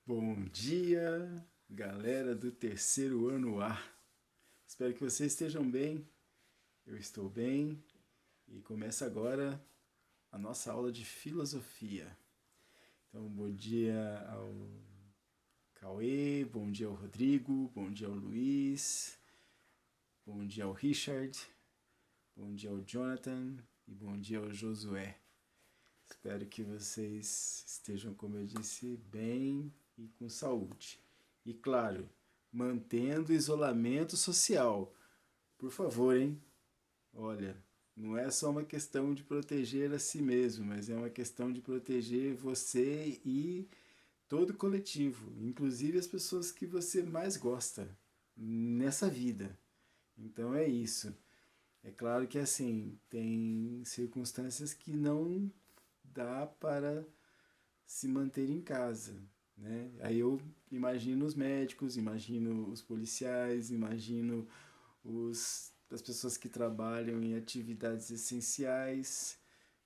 Bom dia, galera do terceiro ano A. Espero que vocês estejam bem. Eu estou bem e começa agora a nossa aula de filosofia. Então, bom dia ao Cauê, bom dia ao Rodrigo, bom dia ao Luiz, bom dia ao Richard, bom dia ao Jonathan e bom dia ao Josué. Espero que vocês estejam, como eu disse, bem e com saúde. E claro, mantendo o isolamento social. Por favor, hein? Olha, não é só uma questão de proteger a si mesmo, mas é uma questão de proteger você e todo o coletivo, inclusive as pessoas que você mais gosta nessa vida. Então é isso. É claro que assim, tem circunstâncias que não dá para se manter em casa, né? Aí eu imagino os médicos, imagino os policiais, imagino as pessoas que trabalham em atividades essenciais,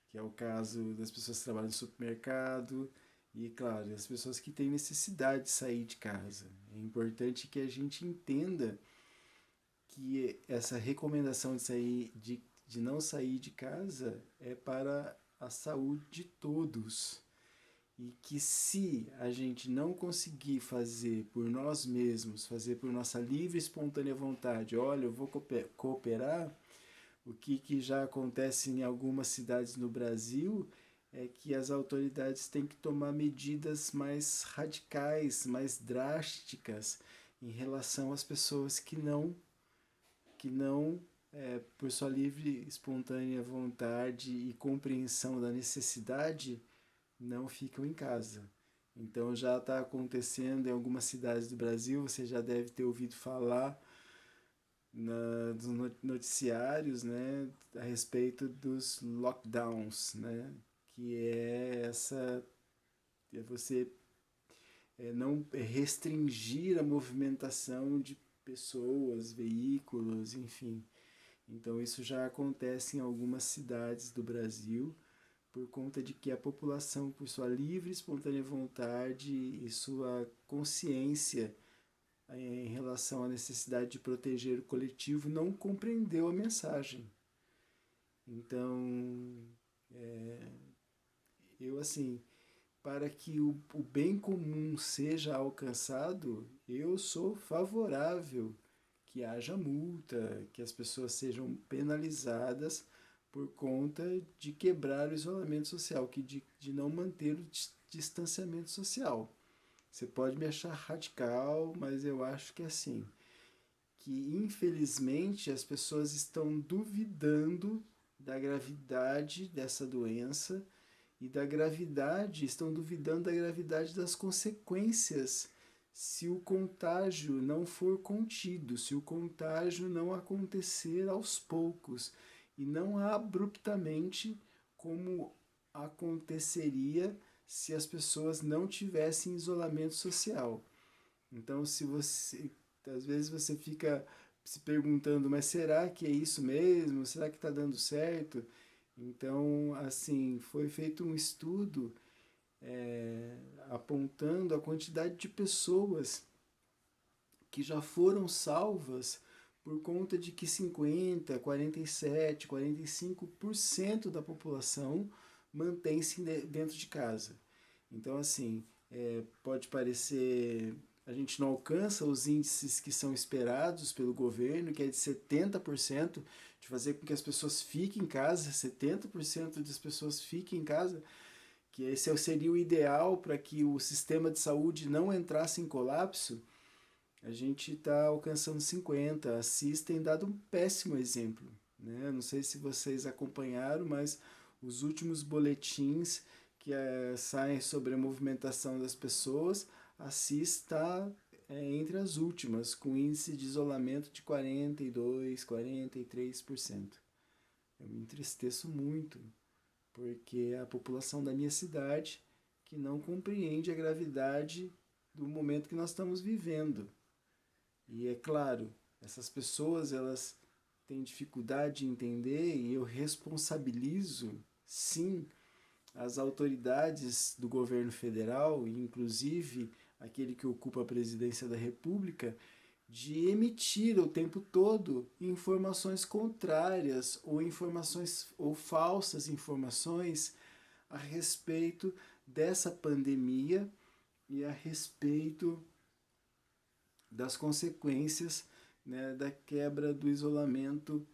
que é o caso das pessoas que trabalham no supermercado, e claro, as pessoas que têm necessidade de sair de casa. É importante que a gente entenda que essa recomendação de não sair de casa é para a saúde de todos. E que se a gente não conseguir fazer por nós mesmos, fazer por nossa livre e espontânea vontade, olha, eu vou cooperar, o que já acontece em algumas cidades no Brasil é que as autoridades têm que tomar medidas mais radicais, mais drásticas em relação às pessoas que não, por sua livre, espontânea vontade e compreensão da necessidade, não ficam em casa. Então já está acontecendo em algumas cidades do Brasil, você já deve ter ouvido falar dos noticiários, né, a respeito dos lockdowns, né, que é essa é você não restringir a movimentação de pessoas, veículos, enfim. Então isso já acontece em algumas cidades do Brasil por conta de que a população, por sua livre e espontânea vontade e sua consciência em relação à necessidade de proteger o coletivo, não compreendeu a mensagem. Então, eu assim, para que o bem comum seja alcançado, eu sou favorável que haja multa, que as pessoas sejam penalizadas por conta de quebrar o isolamento social, de não manter o distanciamento social. Você pode me achar radical, mas eu acho que é assim, que infelizmente as pessoas estão duvidando da gravidade dessa doença e da gravidade, estão duvidando da gravidade das consequências se o contágio não for contido, se o contágio não acontecer aos poucos e não abruptamente como aconteceria se as pessoas não tivessem isolamento social. Então, se você às vezes você fica se perguntando, mas será que é isso mesmo? Será que está dando certo? Então, assim, foi feito um estudo apontando a quantidade de pessoas que já foram salvas por conta de que 50, 47, 45% da população mantém-se dentro de casa. Então, assim, pode parecer. A gente não alcança os índices que são esperados pelo governo, que é de 70%, de fazer com que as pessoas fiquem em casa, 70% das pessoas fiquem em casa, que esse seria o ideal para que o sistema de saúde não entrasse em colapso. A gente está alcançando 50%. A CIS tem dado um péssimo exemplo. Né? Não sei se vocês acompanharam, mas os últimos boletins que saem sobre a movimentação das pessoas, a CIS está entre as últimas, com índice de isolamento de 42%, 43%. Eu me entristeço muito, porque é a população da minha cidade que não compreende a gravidade do momento que nós estamos vivendo. E é claro, essas pessoas elas têm dificuldade de entender e eu responsabilizo, sim, as autoridades do governo federal, inclusive aquele que ocupa a presidência da República, de emitir o tempo todo informações contrárias ou informações ou falsas informações a respeito dessa pandemia e a respeito das consequências, né, da quebra do isolamento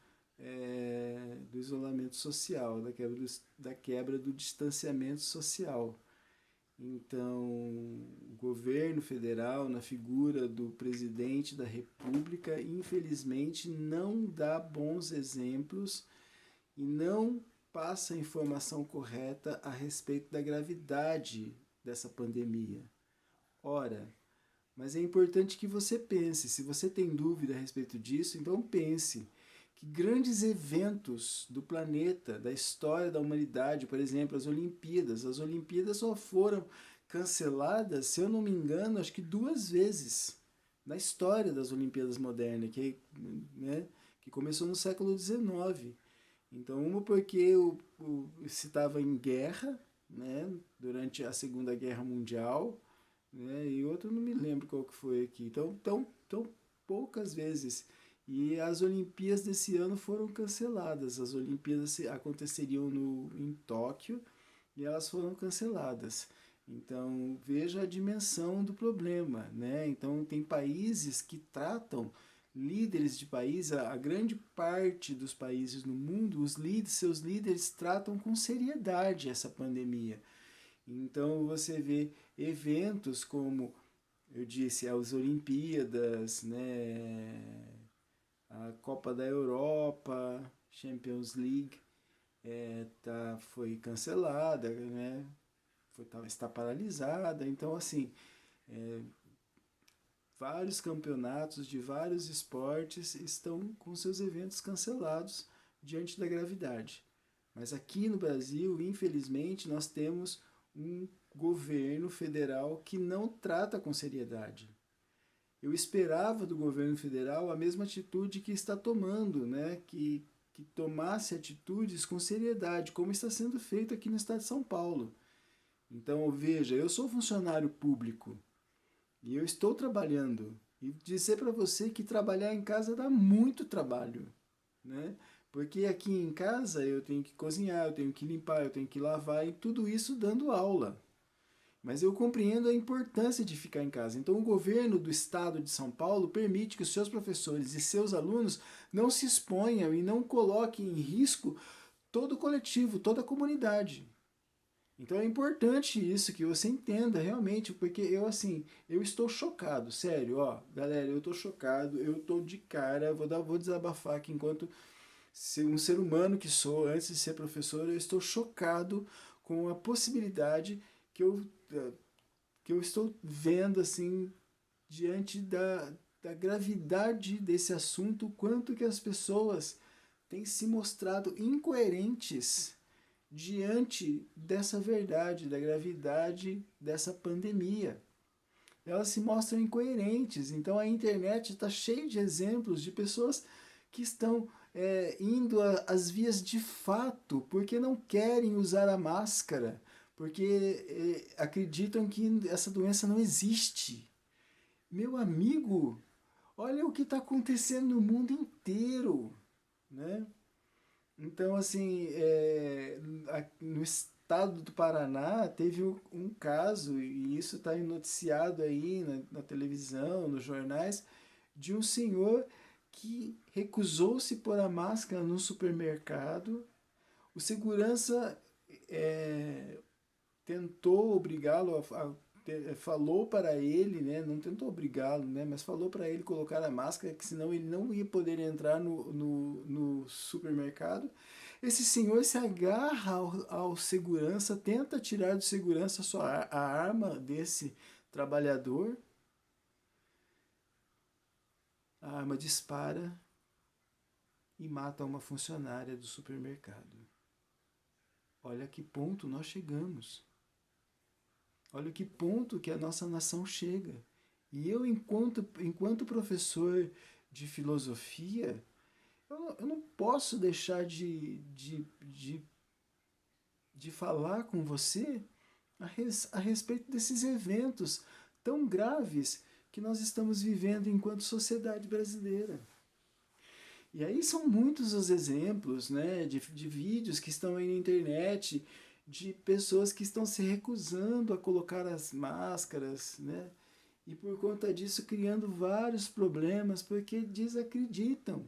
social, da quebra do distanciamento social. Então, o governo federal, na figura do presidente da República, infelizmente não dá bons exemplos e não passa a informação correta a respeito da gravidade dessa pandemia. Ora, mas é importante que você pense, se você tem dúvida a respeito disso, então pense que grandes eventos do planeta, da história da humanidade, por exemplo, as Olimpíadas só foram canceladas, se eu não me engano, acho que 2 vezes na história das Olimpíadas modernas, que começou no século XIX. Então, uma porque se estava em guerra, né, durante a Segunda Guerra Mundial, né, e outra não me lembro qual que foi aqui. Então, tão poucas vezes. E as Olimpíadas desse ano foram canceladas. As Olimpíadas aconteceriam em Tóquio e elas foram canceladas. Então, veja a dimensão do problema, né? Então, tem países que tratam, líderes de país, a grande parte dos países no mundo, seus líderes tratam com seriedade essa pandemia. Então, você vê eventos como, eu disse, as Olimpíadas, né? A Copa da Europa, Champions League, foi cancelada, né? Está paralisada. Então, assim, vários campeonatos de vários esportes estão com seus eventos cancelados diante da gravidade. Mas aqui no Brasil, infelizmente, nós temos um governo federal que não trata com seriedade. Eu esperava do governo federal a mesma atitude que está tomando, né? Que tomasse atitudes com seriedade, como está sendo feito aqui no estado de São Paulo. Então, veja, eu sou funcionário público e eu estou trabalhando. E dizer para você que trabalhar em casa dá muito trabalho, né? Porque aqui em casa eu tenho que cozinhar, eu tenho que limpar, eu tenho que lavar e tudo isso dando aula. Mas eu compreendo a importância de ficar em casa. Então, o governo do estado de São Paulo permite que os seus professores e seus alunos não se exponham e não coloquem em risco todo o coletivo, toda a comunidade. Então é importante isso, que você entenda realmente, porque eu estou chocado, sério, ó, galera, eu estou chocado, eu estou de cara, vou desabafar aqui enquanto um ser humano que sou, antes de ser professor, eu estou chocado com a possibilidade que eu estou vendo, assim, diante da gravidade desse assunto, quanto que as pessoas têm se mostrado incoerentes diante dessa verdade, da gravidade dessa pandemia. Elas se mostram incoerentes. Então a internet está cheia de exemplos de pessoas que estão indo às vias de fato porque não querem usar a máscara, porque acreditam que essa doença não existe. Meu amigo, olha o que está acontecendo no mundo inteiro, né? Então, assim, no estado do Paraná teve um caso, e isso está noticiado aí na televisão, nos jornais, de um senhor que recusou-se pôr a máscara no supermercado. O segurança tentou obrigá-lo falou para ele, né, não tentou obrigá-lo, né, mas falou para ele colocar a máscara, que senão ele não ia poder entrar no supermercado. Esse senhor se agarra ao segurança, tenta tirar do segurança a arma desse trabalhador. A arma dispara e mata uma funcionária do supermercado. Olha a que ponto nós chegamos. Olha que ponto que a nossa nação chega. E eu, enquanto professor de filosofia, eu não posso deixar de falar com você a respeito desses eventos tão graves que nós estamos vivendo enquanto sociedade brasileira. E aí são muitos os exemplos, né, de vídeos que estão aí na internet, de pessoas que estão se recusando a colocar as máscaras, né, e por conta disso criando vários problemas porque desacreditam.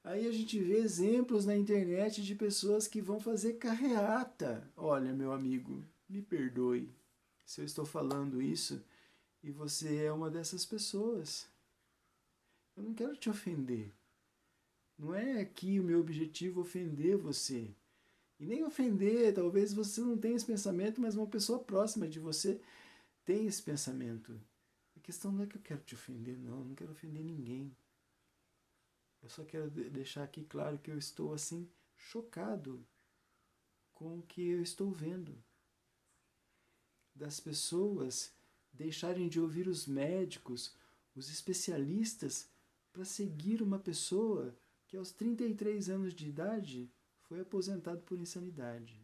Aí a gente vê exemplos na internet de pessoas que vão fazer carreata. Olha, meu amigo, me perdoe se eu estou falando isso e você é uma dessas pessoas. Eu não quero te ofender. Não é aqui o meu objetivo ofender você. E nem ofender, talvez você não tenha esse pensamento, mas uma pessoa próxima de você tem esse pensamento. A questão não é que eu quero te ofender, não. Eu não quero ofender ninguém. Eu só quero deixar aqui claro que eu estou assim chocado com o que eu estou vendo. Das pessoas deixarem de ouvir os médicos, os especialistas, para seguir uma pessoa que aos 33 anos de idade foi aposentado por insanidade.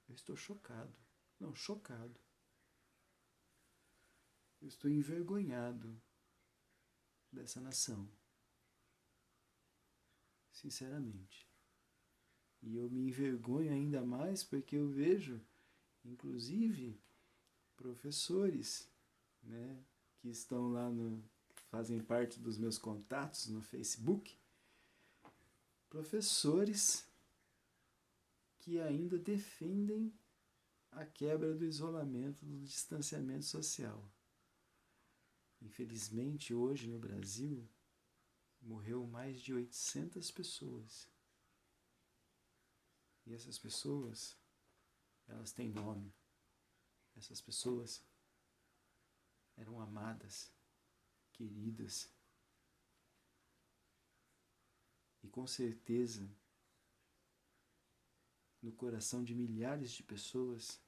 Eu estou chocado. Não, chocado. Eu estou envergonhado dessa nação. Sinceramente. E eu me envergonho ainda mais porque eu vejo, inclusive, professores, né, que estão lá fazem parte dos meus contatos no Facebook, professores que ainda defendem a quebra do isolamento, do distanciamento social. Infelizmente, hoje no Brasil, morreu mais de 800 pessoas. E essas pessoas, elas têm nome. Essas pessoas eram amadas, queridas. E com certeza, no coração de milhares de pessoas,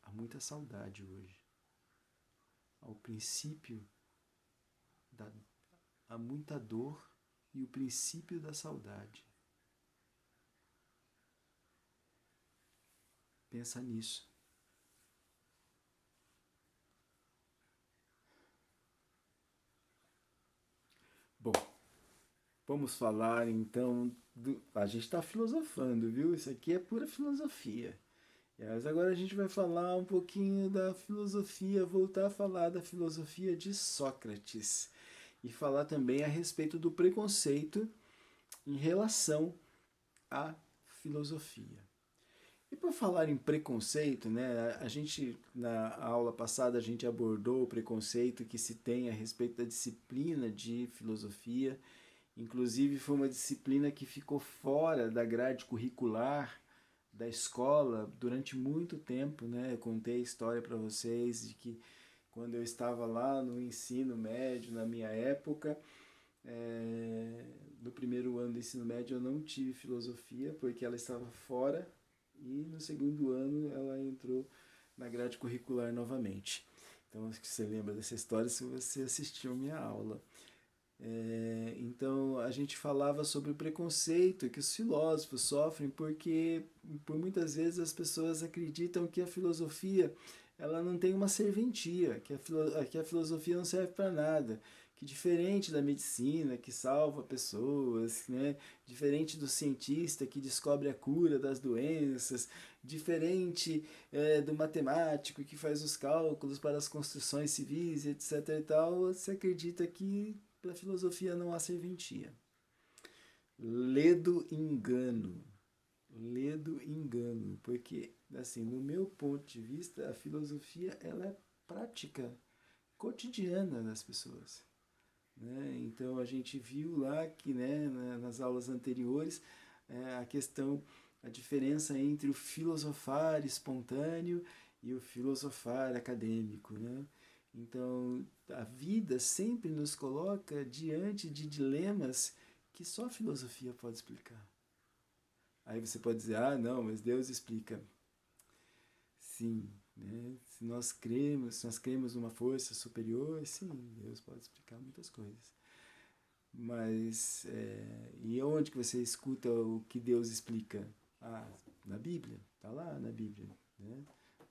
há muita saudade hoje. Ao princípio, há muita dor e o princípio da saudade. Pensa nisso. Bom, vamos falar então a gente está filosofando, viu? Isso aqui é pura filosofia. Mas agora a gente vai falar um pouquinho da filosofia, voltar a falar da filosofia de Sócrates e falar também a respeito do preconceito em relação à filosofia. E por falar em preconceito, né, a gente, na aula passada, a gente abordou o preconceito que se tem a respeito da disciplina de filosofia. Inclusive, foi uma disciplina que ficou fora da grade curricular da escola durante muito tempo, né? Eu contei a história para vocês de que quando eu estava lá no ensino médio, na minha época, no primeiro ano do ensino médio eu não tive filosofia porque ela estava fora e no segundo ano ela entrou na grade curricular novamente. Então acho que você lembra dessa história se você assistiu a minha aula. Então a gente falava sobre o preconceito que os filósofos sofrem porque por muitas vezes as pessoas acreditam que a filosofia ela não tem uma serventia, que a filosofia não serve para nada, que diferente da medicina que salva pessoas, né? Diferente do cientista que descobre a cura das doenças, diferente do matemático que faz os cálculos para as construções civis, etc. e tal, você acredita que para a filosofia não há serventia. Ledo engano. Ledo engano. Porque, assim, no meu ponto de vista, a filosofia ela é prática cotidiana das pessoas. Né? Então, a gente viu lá que, né, nas aulas anteriores, a diferença entre o filosofar espontâneo e o filosofar acadêmico, né? Então, a vida sempre nos coloca diante de dilemas que só a filosofia pode explicar. Aí você pode dizer, ah, não, mas Deus explica. Sim, né? Se nós cremos numa força superior, sim, Deus pode explicar muitas coisas. Mas, e onde que você escuta o que Deus explica? Ah, na Bíblia, está lá na Bíblia, né?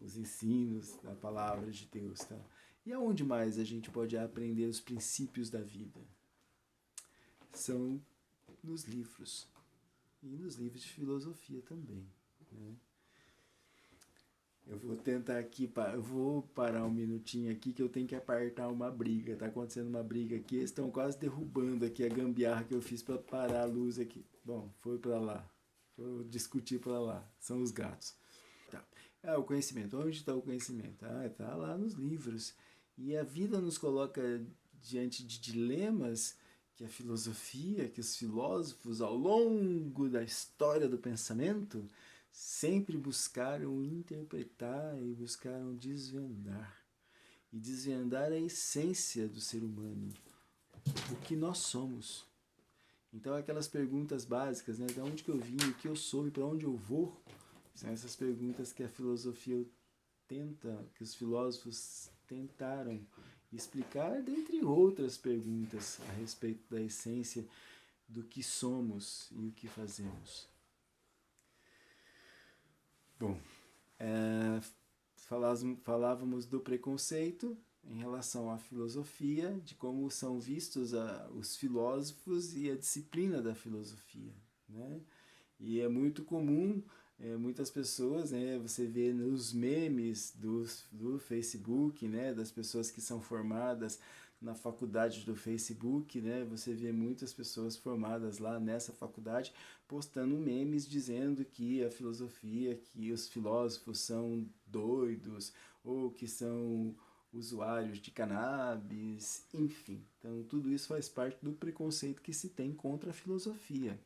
os ensinos da palavra de Deus, tá? E aonde mais a gente pode aprender os princípios da vida? São nos livros. E nos livros de filosofia também, né? Eu vou tentar aqui, eu vou parar um minutinho aqui que eu tenho que apartar uma briga. Tá acontecendo uma briga aqui, eles estão quase derrubando aqui a gambiarra que eu fiz para parar a luz aqui. Bom, foi para lá. Vou discutir para lá. São os gatos. Tá. O conhecimento. Onde está o conhecimento? Está lá nos livros. E a vida nos coloca diante de dilemas que a filosofia, que os filósofos ao longo da história do pensamento sempre buscaram interpretar e buscaram desvendar. E desvendar a essência do ser humano, o que nós somos. Então aquelas perguntas básicas, né? De onde que eu vim, o que eu sou e para onde eu vou, são essas perguntas que a filosofia tenta, que os filósofos tentaram explicar, dentre outras perguntas a respeito da essência do que somos e o que fazemos. Bom, falávamos do preconceito em relação à filosofia, de como são vistos os filósofos e a disciplina da filosofia, né? E é muito comum, muitas pessoas, né, você vê nos memes do Facebook, né, das pessoas que são formadas na faculdade do Facebook, né, você vê muitas pessoas formadas lá nessa faculdade postando memes dizendo que a filosofia, que os filósofos são doidos ou que são usuários de cannabis, enfim. Então tudo isso faz parte do preconceito que se tem contra a filosofia.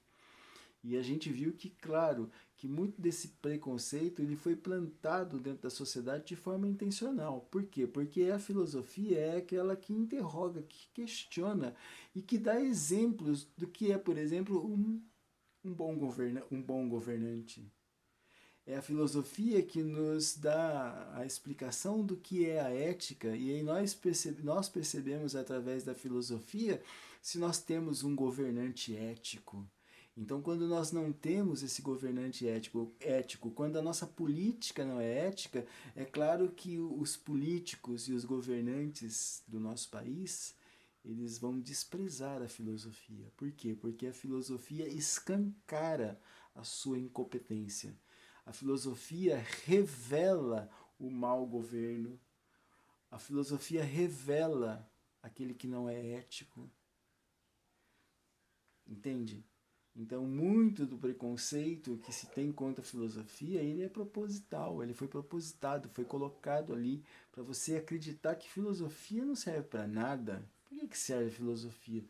E a gente viu que, claro, que muito desse preconceito ele foi plantado dentro da sociedade de forma intencional. Por quê? Porque a filosofia é aquela que interroga, que questiona e que dá exemplos do que é, por exemplo, um bom governante. É a filosofia que nos dá a explicação do que é a ética, e aí nós percebemos através da filosofia se nós temos um governante ético. Então, quando nós não temos esse governante ético, quando a nossa política não é ética, é claro que os políticos e os governantes do nosso país, eles vão desprezar a filosofia. Por quê? Porque a filosofia escancara a sua incompetência. A filosofia revela o mau governo. A filosofia revela aquele que não é ético. Entende? Então, muito do preconceito que se tem contra a filosofia, ele é proposital, ele foi propositado, foi colocado ali para você acreditar que filosofia não serve para nada. Por que serve a filosofia?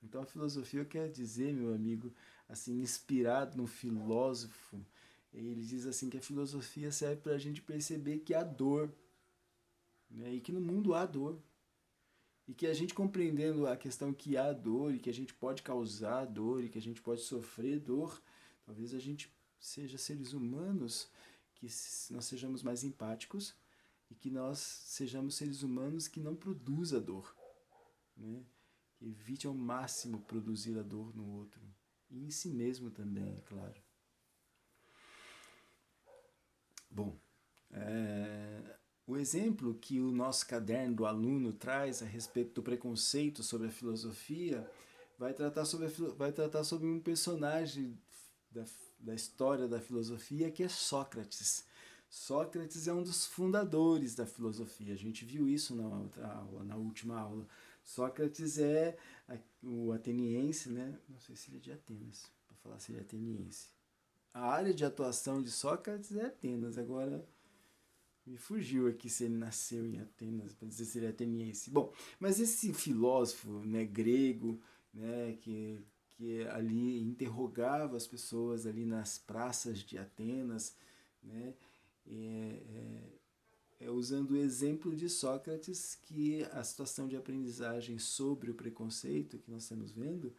Então, a filosofia quer dizer, meu amigo, assim, inspirado no filósofo, ele diz assim que a filosofia serve para a gente perceber que há dor, né? E que no mundo há dor. E que a gente compreendendo a questão que há dor e que a gente pode causar dor e que a gente pode sofrer dor, talvez a gente seja seres humanos, que nós sejamos mais empáticos e que nós sejamos seres humanos que não produzam dor, né? Que evite ao máximo produzir a dor no outro e em si mesmo também, é claro. Bom, o exemplo que o nosso caderno do aluno traz a respeito do preconceito sobre a filosofia vai tratar sobre um personagem da história da filosofia que é Sócrates. Sócrates é um dos fundadores da filosofia. A gente viu isso na última aula. Sócrates é o ateniense, né? Não sei se ele é de Atenas, para falar se ele é ateniense. A área de atuação de Sócrates é Atenas. Agora me fugiu aqui se ele nasceu em Atenas, para dizer se ele é ateniense. Bom, mas esse filósofo, né, grego, né, que ali interrogava as pessoas ali nas praças de Atenas, né, usando o exemplo de Sócrates, que a situação de aprendizagem sobre o preconceito que nós estamos vendo,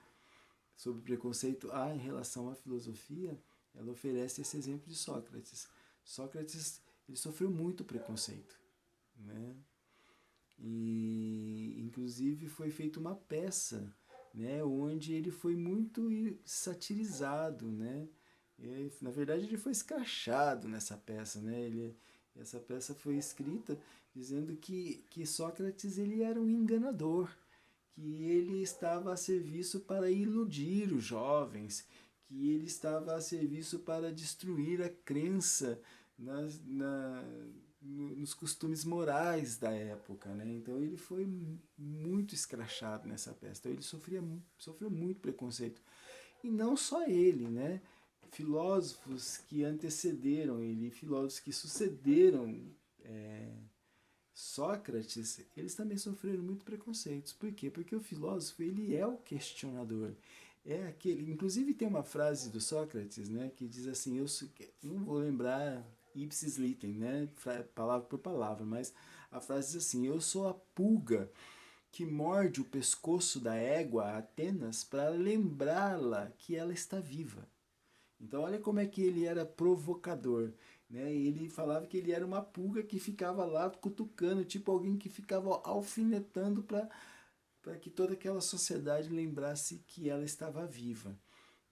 sobre o preconceito em relação à filosofia, ela oferece esse exemplo de Sócrates. Sócrates, ele sofreu muito preconceito, né? E inclusive foi feita uma peça, né, onde ele foi muito satirizado, né? Na verdade ele foi escrachado nessa peça, né? Essa peça foi escrita dizendo que Sócrates ele era um enganador, que ele estava a serviço para iludir os jovens, que ele estava a serviço para destruir a crença nas, na, nos costumes morais da época, né? Então ele foi muito escrachado nessa peça. Então ele sofreu muito preconceito. E não só ele, né? Filósofos que antecederam ele, filósofos que sucederam Sócrates, eles também sofreram muito preconceitos. Por quê? Porque o filósofo, ele é o questionador. É aquele, inclusive tem uma frase do Sócrates, né, que diz assim, não vou lembrar ipsis literal, né, palavra por palavra, mas a frase diz assim: eu sou a pulga que morde o pescoço da égua Atenas para lembrá-la que ela está viva. Então olha como é que ele era provocador, né? Ele falava que ele era uma pulga que ficava lá cutucando, tipo alguém que ficava alfinetando para que toda aquela sociedade lembrasse que ela estava viva.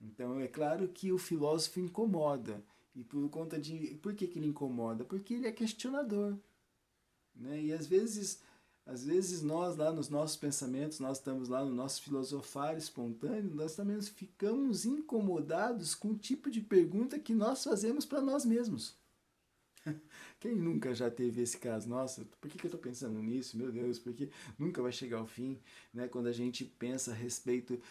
Então é claro que o filósofo incomoda. E por conta de. Por que ele incomoda? Porque ele é questionador. Né? E às vezes nós lá nos nossos pensamentos, nós estamos lá no nosso filosofar espontâneo, nós também ficamos incomodados com o tipo de pergunta que nós fazemos para nós mesmos. Quem nunca já teve esse caso? Nossa, por que eu estou pensando nisso? Meu Deus, porque nunca vai chegar ao fim, né? Quando a gente pensa a respeito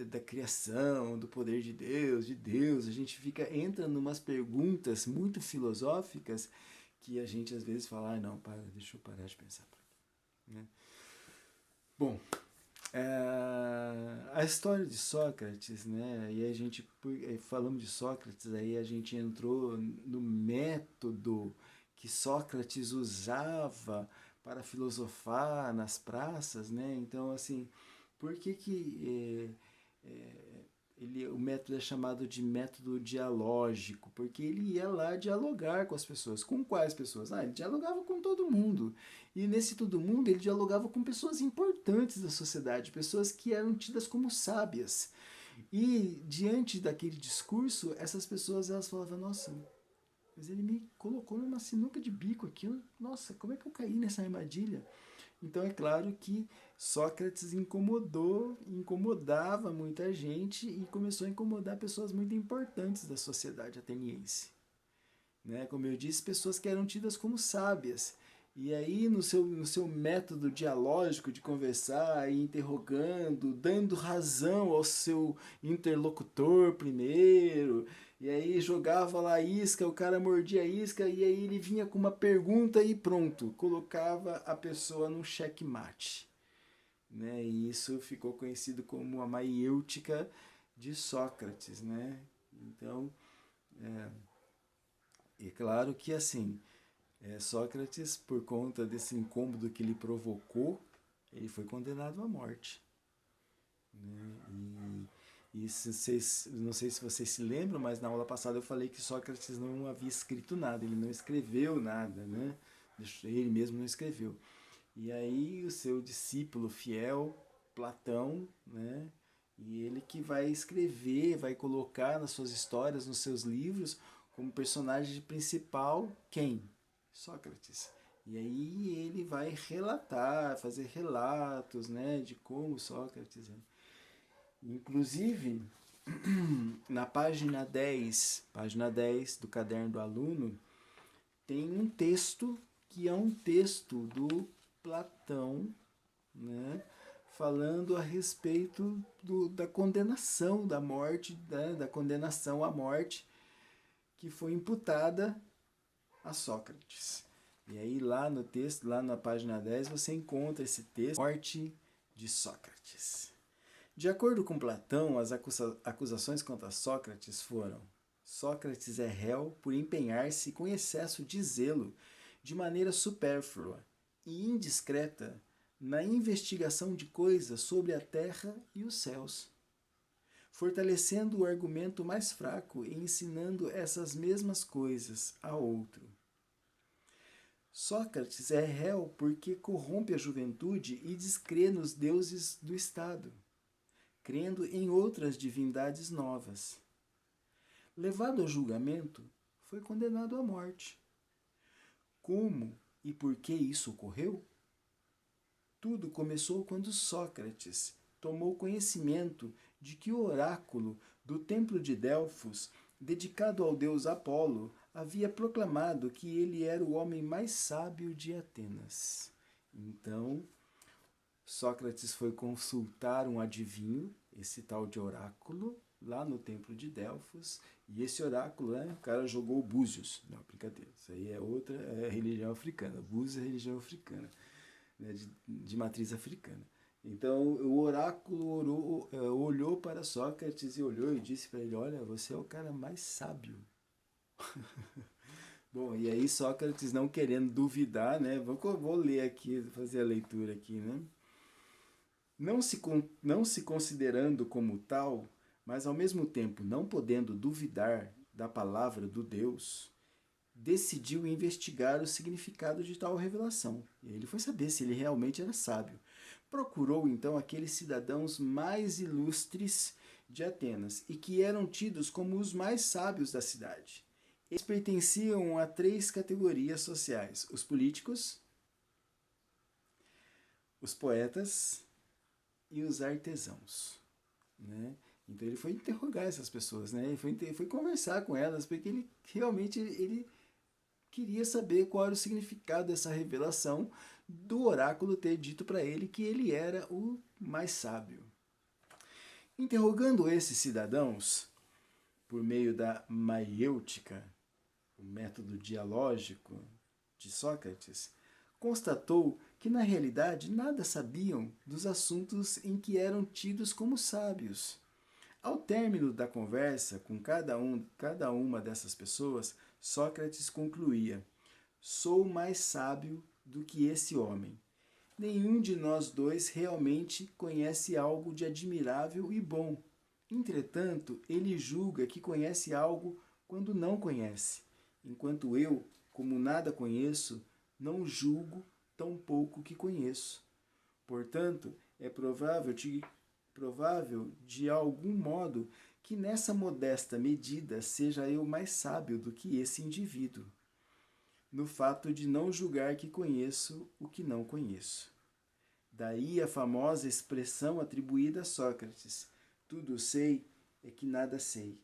da criação, do poder de Deus, a gente entra em umas perguntas muito filosóficas que a gente às vezes fala, não, deixa eu parar de pensar por aqui, né? Bom, a história de Sócrates, né? E a gente, falamos de Sócrates, aí a gente entrou no método que Sócrates usava para filosofar nas praças, né? Então, assim, por que o método é chamado de método dialógico? Porque ele ia lá dialogar com as pessoas. Com quais pessoas? Ele dialogava com todo mundo. E nesse todo mundo ele dialogava com pessoas importantes da sociedade, pessoas que eram tidas como sábias. E diante daquele discurso, essas pessoas elas falavam, nossa, mas ele me colocou numa sinuca de bico aqui, nossa, como é que eu caí nessa armadilha? Então é claro que Sócrates incomodava muita gente e começou a incomodar pessoas muito importantes da sociedade ateniense. Né? Como eu disse, pessoas que eram tidas como sábias. E aí, no seu método dialógico de conversar, e interrogando, dando razão ao seu interlocutor primeiro, e aí jogava lá a isca, o cara mordia a isca, e aí ele vinha com uma pergunta e pronto, colocava a pessoa num checkmate. Né? E isso ficou conhecido como a maiêutica de Sócrates. Né? Então, é claro que assim, Sócrates, por conta desse incômodo que ele provocou, ele foi condenado à morte. Né? E não sei se vocês se lembram, mas na aula passada eu falei que Sócrates não havia escrito nada, ele não escreveu nada, né? Ele mesmo não escreveu. E aí o seu discípulo fiel, Platão, né? E ele que vai escrever, vai colocar nas suas histórias, nos seus livros, como personagem principal, quem? Sócrates. E aí ele vai relatar, fazer relatos, né, de como Sócrates é. Inclusive, na página 10 do caderno do aluno, tem um texto que é um texto do Platão, né, falando a respeito da condenação da morte, né, da condenação à morte que foi imputada a Sócrates. E aí lá no texto, lá na página 10, você encontra esse texto, Morte de Sócrates. De acordo com Platão, as acusações contra Sócrates foram: Sócrates é réu por empenhar-se com excesso de zelo, de maneira supérflua e indiscreta, na investigação de coisas sobre a terra e os céus, fortalecendo o argumento mais fraco e ensinando essas mesmas coisas a outro. Sócrates é réu porque corrompe a juventude e descrê nos deuses do Estado, crendo em outras divindades novas. Levado ao julgamento, foi condenado à morte. Como e por que isso ocorreu? Tudo começou quando Sócrates tomou conhecimento de que o oráculo do templo de Delfos, dedicado ao deus Apolo, havia proclamado que ele era o homem mais sábio de Atenas. Então, Sócrates foi consultar um adivinho, esse tal de oráculo, lá no templo de Delfos, e esse oráculo, o cara jogou búzios. Não, brincadeira, isso aí é outra religião africana. Búzios é religião africana, né, de matriz africana. Então o oráculo olhou para Sócrates e olhou e disse para ele: olha, você é o cara mais sábio. Bom, e aí Sócrates, não querendo duvidar, né, vou ler aqui, fazer a leitura aqui, né? Não se considerando como tal, mas ao mesmo tempo não podendo duvidar da palavra do Deus, decidiu investigar o significado de tal revelação. E ele foi saber se ele realmente era sábio. Procurou então aqueles cidadãos mais ilustres de Atenas e que eram tidos como os mais sábios da cidade. Eles pertenciam a 3 categorias sociais: os políticos, os poetas e os artesãos, né? Então ele foi interrogar essas pessoas, né? Ele foi conversar com elas, porque ele realmente queria saber qual era o significado dessa revelação do oráculo ter dito para ele que ele era o mais sábio. Interrogando esses cidadãos, por meio da maiêutica, o método dialógico de Sócrates, constatou que na realidade nada sabiam dos assuntos em que eram tidos como sábios. Ao término da conversa com cada uma dessas pessoas, Sócrates concluía: sou mais sábio do que esse homem. Nenhum de nós dois realmente conhece algo de admirável e bom. Entretanto, ele julga que conhece algo quando não conhece, enquanto eu, como nada conheço, não julgo tão pouco que conheço. Portanto, é provável de algum modo que nessa modesta medida seja eu mais sábio do que esse indivíduo, no fato de não julgar que conheço o que não conheço. Daí a famosa expressão atribuída a Sócrates: tudo sei é que nada sei.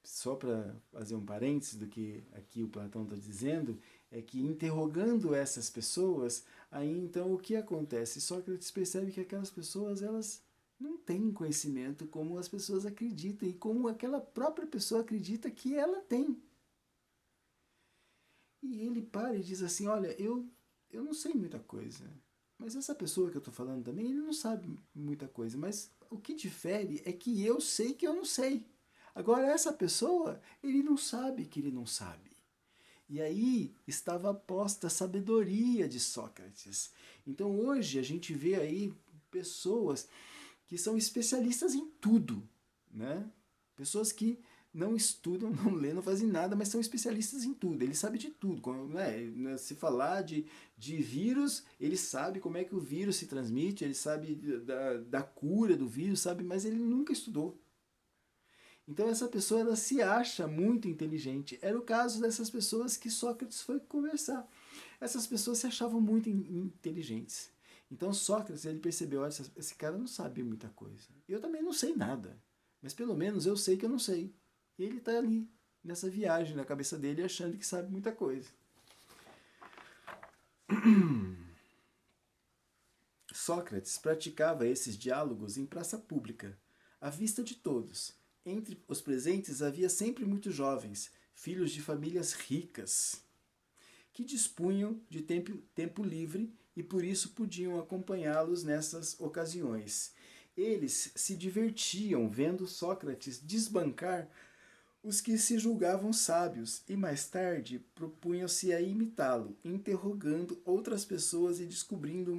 Só para fazer um parênteses do que aqui o Platão está dizendo, é que interrogando essas pessoas, aí então o que acontece? Sócrates percebe que aquelas pessoas, elas não têm conhecimento como as pessoas acreditam e como aquela própria pessoa acredita que ela tem. E ele para e diz assim: olha, eu não sei muita coisa, mas essa pessoa que eu estou falando também, ele não sabe muita coisa, mas o que difere é que eu sei que eu não sei. Agora, essa pessoa, ele não sabe que ele não sabe. E aí estava posta a sabedoria de Sócrates. Então, hoje, a gente vê aí pessoas que são especialistas em tudo, né? Pessoas que não estudam, não lêem, não fazem nada, mas são especialistas em tudo. Ele sabe de tudo. Né? Se falar de vírus, ele sabe como é que o vírus se transmite, ele sabe da cura do vírus, sabe, mas ele nunca estudou. Então essa pessoa, ela se acha muito inteligente. Era o caso dessas pessoas que Sócrates foi conversar. Essas pessoas se achavam muito inteligentes. Então Sócrates, ele percebeu: olha, esse cara não sabe muita coisa. Eu também não sei nada, mas pelo menos eu sei que eu não sei. E ele está ali, nessa viagem na cabeça dele, achando que sabe muita coisa. Sócrates praticava esses diálogos em praça pública, à vista de todos. Entre os presentes havia sempre muitos jovens, filhos de famílias ricas, que dispunham de tempo livre e por isso podiam acompanhá-los nessas ocasiões. Eles se divertiam vendo Sócrates desbancar os que se julgavam sábios e mais tarde propunham-se a imitá-lo, interrogando outras pessoas e descobrindo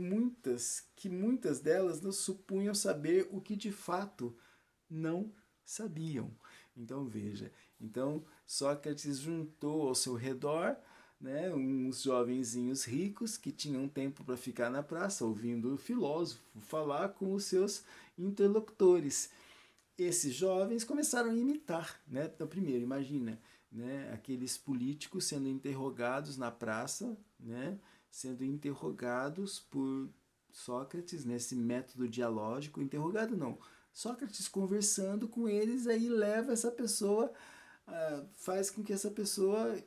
que muitas delas não supunham saber o que de fato não sabiam. Então veja, Sócrates juntou ao seu redor, né, uns jovenzinhos ricos que tinham tempo para ficar na praça ouvindo o filósofo falar com os seus interlocutores. Esses jovens começaram a imitar, né? Então, primeiro, imagina, né, aqueles políticos sendo interrogados na praça, né, sendo interrogados por Sócrates, nesse método dialógico, interrogado não, Sócrates conversando com eles, aí leva essa pessoa, faz com que essa pessoa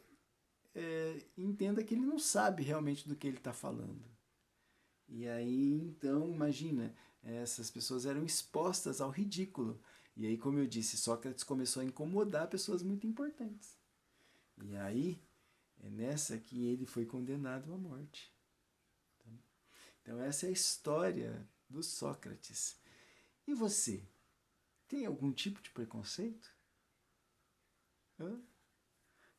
entenda que ele não sabe realmente do que ele está falando. E aí, então, imagina, essas pessoas eram expostas ao ridículo. E aí, como eu disse, Sócrates começou a incomodar pessoas muito importantes. E aí, é nessa que ele foi condenado à morte. Então, essa é a história do Sócrates. E você? Tem algum tipo de preconceito? Hã?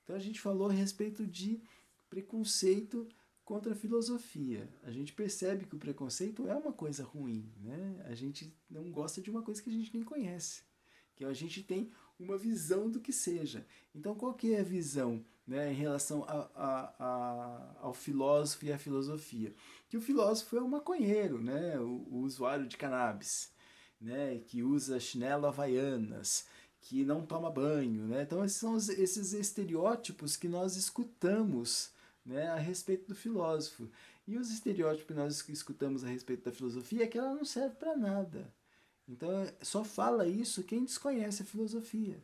Então, a gente falou a respeito de preconceito contra a filosofia. A gente percebe que o preconceito é uma coisa ruim, né? A gente não gosta de uma coisa que a gente nem conhece, que a gente tem uma visão do que seja. Então, qual que é a visão, né, em relação ao filósofo e à filosofia? Que o filósofo é um maconheiro, né, o usuário de cannabis, né, que usa chinelo havaianas, que não toma banho, né? Então esses são esses estereótipos que nós escutamos, né, a respeito do filósofo. E os estereótipos que nós escutamos a respeito da filosofia é que ela não serve para nada. Então só fala isso quem desconhece a filosofia.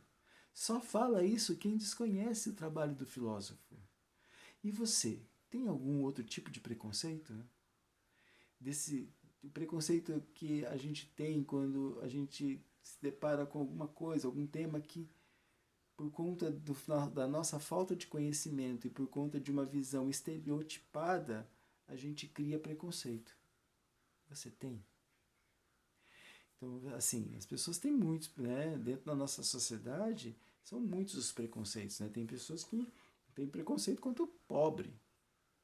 Só fala isso quem desconhece o trabalho do filósofo. E você, tem algum outro tipo de preconceito? Desse o preconceito que a gente tem quando a gente se depara com alguma coisa, algum tema que, por conta da nossa falta de conhecimento e por conta de uma visão estereotipada, a gente cria preconceito. Você tem? Então, assim, as pessoas têm muitos, né? Dentro da nossa sociedade, são muitos os preconceitos, né? Tem pessoas que têm preconceito contra o pobre.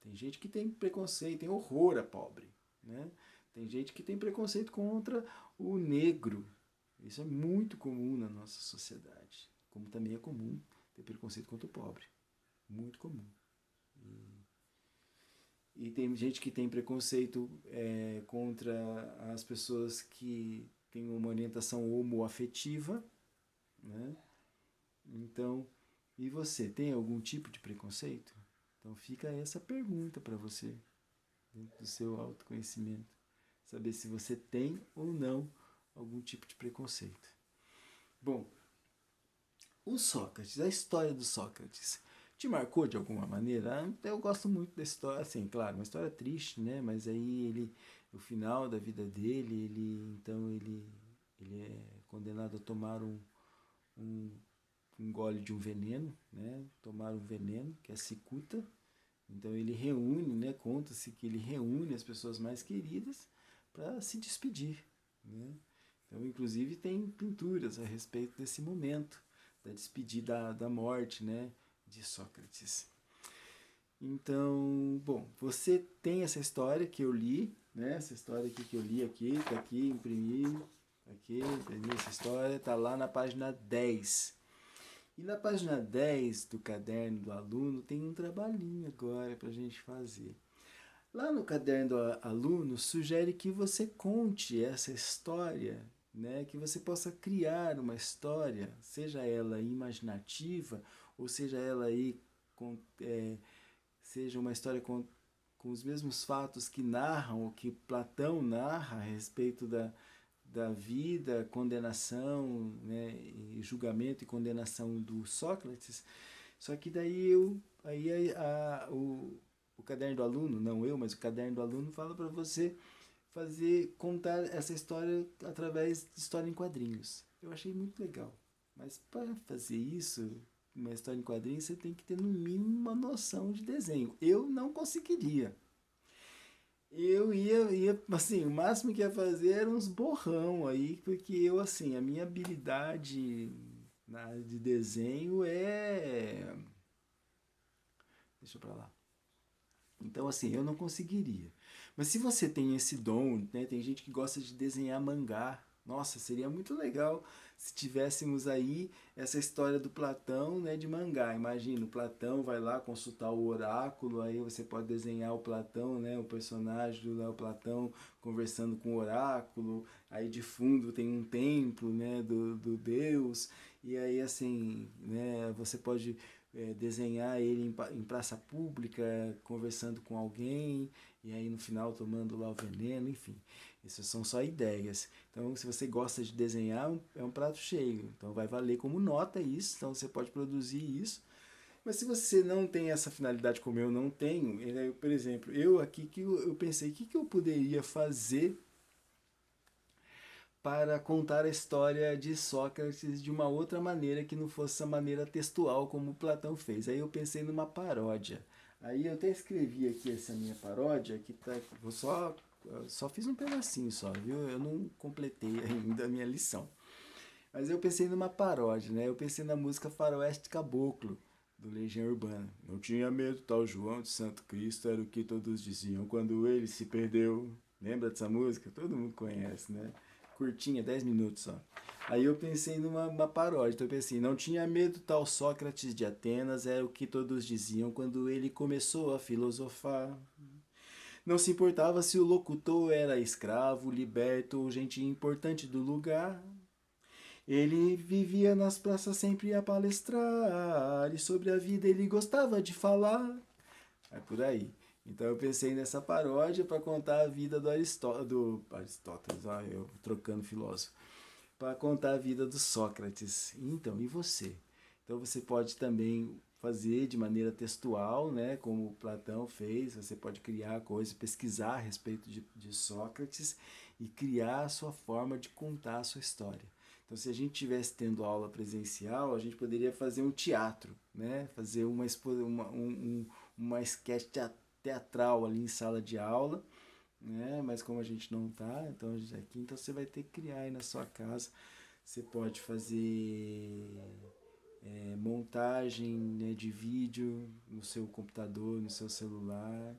Tem gente que tem preconceito, tem horror a pobre, né? Tem gente que tem preconceito contra o negro. Isso é muito comum na nossa sociedade. Como também é comum ter preconceito contra o pobre. Muito comum. E tem gente que tem preconceito contra as pessoas que têm uma orientação homoafetiva, né? Então, e você, tem algum tipo de preconceito? Então fica essa pergunta para você, dentro do seu autoconhecimento. Saber se você tem ou não algum tipo de preconceito. Bom, o Sócrates, a história do Sócrates, te marcou de alguma maneira? Eu gosto muito da história, assim, claro, uma história triste, né? Mas aí ele, no final da vida dele, ele é condenado a tomar um, um gole de um veneno, né? Tomar um veneno, que é a cicuta. Então ele reúne, né? Conta-se que ele reúne as pessoas mais queridas para se despedir, né? Então, inclusive, tem pinturas a respeito desse momento da despedida da morte, né, de Sócrates. Então, bom, você tem essa história que eu li, né? Essa história aqui que eu li aqui, tá aqui, imprimi essa história, tá lá na página 10. E na página 10 do caderno do aluno tem um trabalhinho agora pra gente fazer. Lá no caderno do aluno sugere que você conte essa história, né? Que você possa criar uma história, seja ela imaginativa ou seja ela aí seja uma história com os mesmos fatos que narram, o que Platão narra a respeito da vida, condenação, né, e julgamento e condenação do Sócrates. Só que daí o caderno do aluno, não eu, mas o caderno do aluno fala para você contar essa história através de história em quadrinhos. Eu achei muito legal. Mas para fazer isso, uma história em quadrinhos, você tem que ter no mínimo uma noção de desenho. Eu não conseguiria. Eu ia, assim, o máximo que ia fazer era uns borrão aí, porque eu, assim, a minha habilidade na área de desenho é. Deixa pra lá. Então, assim, eu não conseguiria. Mas se você tem esse dom, né? Tem gente que gosta de desenhar mangá. Nossa, seria muito legal se tivéssemos aí essa história do Platão, né, de mangá. Imagina, o Platão vai lá consultar o oráculo, aí você pode desenhar o Platão, né, o personagem do Léo Platão conversando com o oráculo. Aí de fundo tem um templo, né, do Deus. E aí, assim, né, você pode desenhar ele em praça pública, conversando com alguém, e aí no final tomando lá o veneno, enfim. Essas são só ideias. Então, se você gosta de desenhar, é um prato cheio. Então, vai valer como nota isso. Então, você pode produzir isso. Mas se você não tem essa finalidade como eu não tenho, por exemplo, eu aqui que eu pensei, o que eu poderia fazer para contar a história de Sócrates de uma outra maneira que não fosse a maneira textual como Platão fez. Aí eu pensei numa paródia. Aí eu até escrevi aqui essa minha paródia, que tá, vou só fiz um pedacinho só, viu? Eu não completei ainda a minha lição. Mas eu pensei numa paródia, né? Eu pensei na música Faroeste Caboclo, do Legião Urbana. Não tinha medo, tal João de Santo Cristo, era o que todos diziam quando ele se perdeu. Lembra dessa música? Todo mundo conhece, né? Curtinha, 10 minutos só. Aí eu pensei numa paródia, então eu pensei, não tinha medo tal Sócrates de Atenas, era o que todos diziam quando ele começou a filosofar. Não se importava se o locutor era escravo, liberto ou gente importante do lugar. Ele vivia nas praças sempre a palestrar, e sobre a vida ele gostava de falar. É por aí. Então eu pensei nessa paródia para contar a vida do Aristóteles, eu trocando filósofo, para contar a vida do Sócrates. Então, e você? Então você pode também fazer de maneira textual, né, como Platão fez, você pode criar coisas, pesquisar a respeito de Sócrates e criar a sua forma de contar a sua história. Então, se a gente tivesse tendo aula presencial, a gente poderia fazer um teatro, né? Fazer uma sketch teatral ali em sala de aula, né? Mas como a gente não tá, então aqui, então você vai ter que criar aí na sua casa. Você pode fazer montagem, né, de vídeo no seu computador, no seu celular,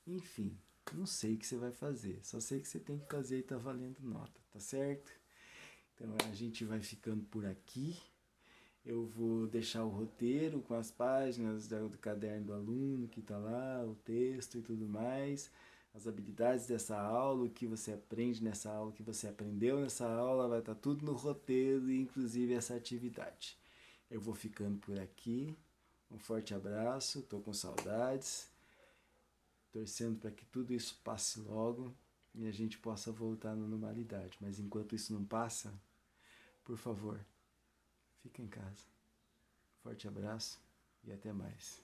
enfim. Não sei o que você vai fazer, só sei que você tem que fazer e tá valendo nota, tá certo? Então a gente vai ficando por aqui. Eu vou deixar o roteiro com as páginas do caderno do aluno que está lá, o texto e tudo mais, as habilidades dessa aula, o que você aprende nessa aula, o que você aprendeu nessa aula, vai estar tudo no roteiro, inclusive essa atividade. Eu vou ficando por aqui. Um forte abraço, estou com saudades, torcendo para que tudo isso passe logo e a gente possa voltar à normalidade. Mas enquanto isso não passa, por favor, fica em casa. Forte abraço e até mais.